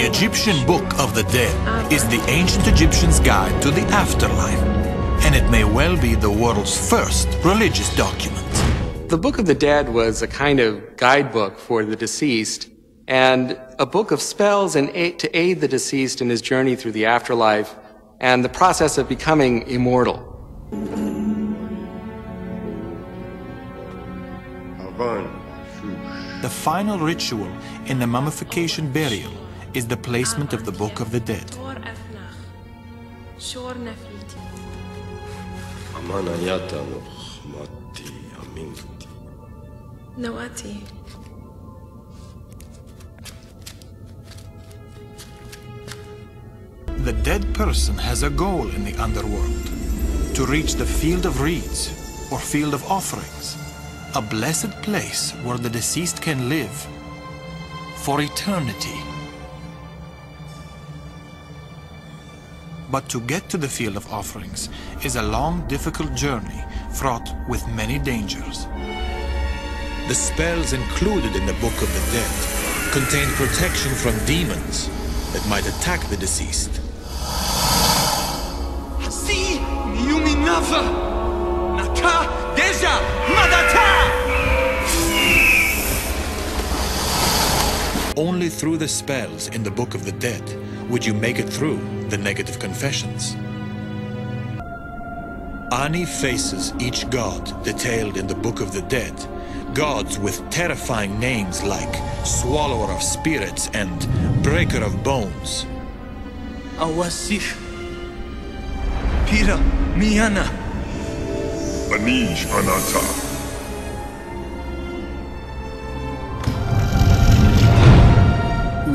The Egyptian Book of the Dead is the ancient Egyptians' guide to the afterlife, and it may well be the world's first religious document. The Book of the Dead was a kind of guidebook for the deceased, and a book of spells to aid the deceased in his journey through the afterlife and the process of becoming immortal. The final ritual in the mummification burial is the placement of the Book of the Dead. The dead person has a goal in the underworld, to reach the Field of Reeds or Field of Offerings, a blessed place where the deceased can live for eternity. But to get to the Field of Offerings is a long, difficult journey fraught with many dangers. The spells included in the Book of the Dead contain protection from demons that might attack the deceased. Si Yuminafa Naka Deja Madata! Only through the spells in the Book of the Dead would you make it through the negative confessions. Ani faces each god detailed in the Book of the Dead, gods with terrifying names like Swallower of Spirits and Breaker of Bones. Awasif Pira Miana Anish Anata.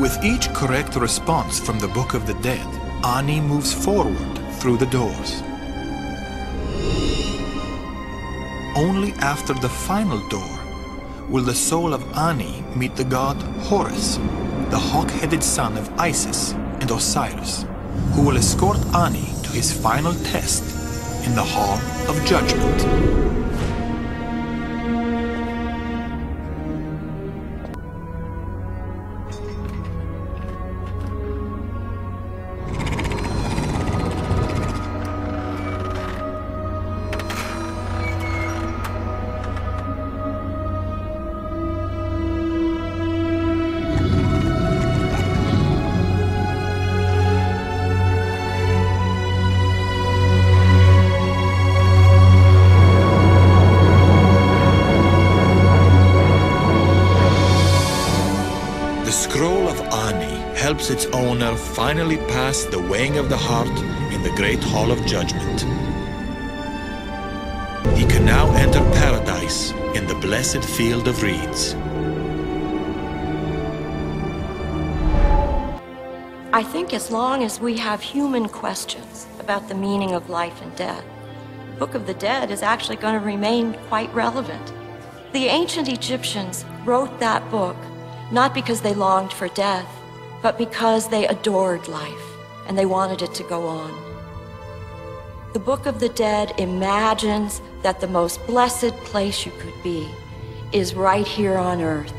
With each correct response from the Book of the Dead, Ani moves forward through the doors. Only after the final door will the soul of Ani meet the god Horus, the hawk-headed son of Isis and Osiris, who will escort Ani to his final test in the Hall of Judgment. The scroll of Ani helps its owner finally pass the weighing of the heart in the Great Hall of Judgment. He can now enter paradise in the blessed Field of Reeds. I think as long as we have human questions about the meaning of life and death, the Book of the Dead is actually going to remain quite relevant. The ancient Egyptians wrote that book not because they longed for death, but because they adored life and they wanted it to go on. The Book of the Dead imagines that the most blessed place you could be is right here on earth,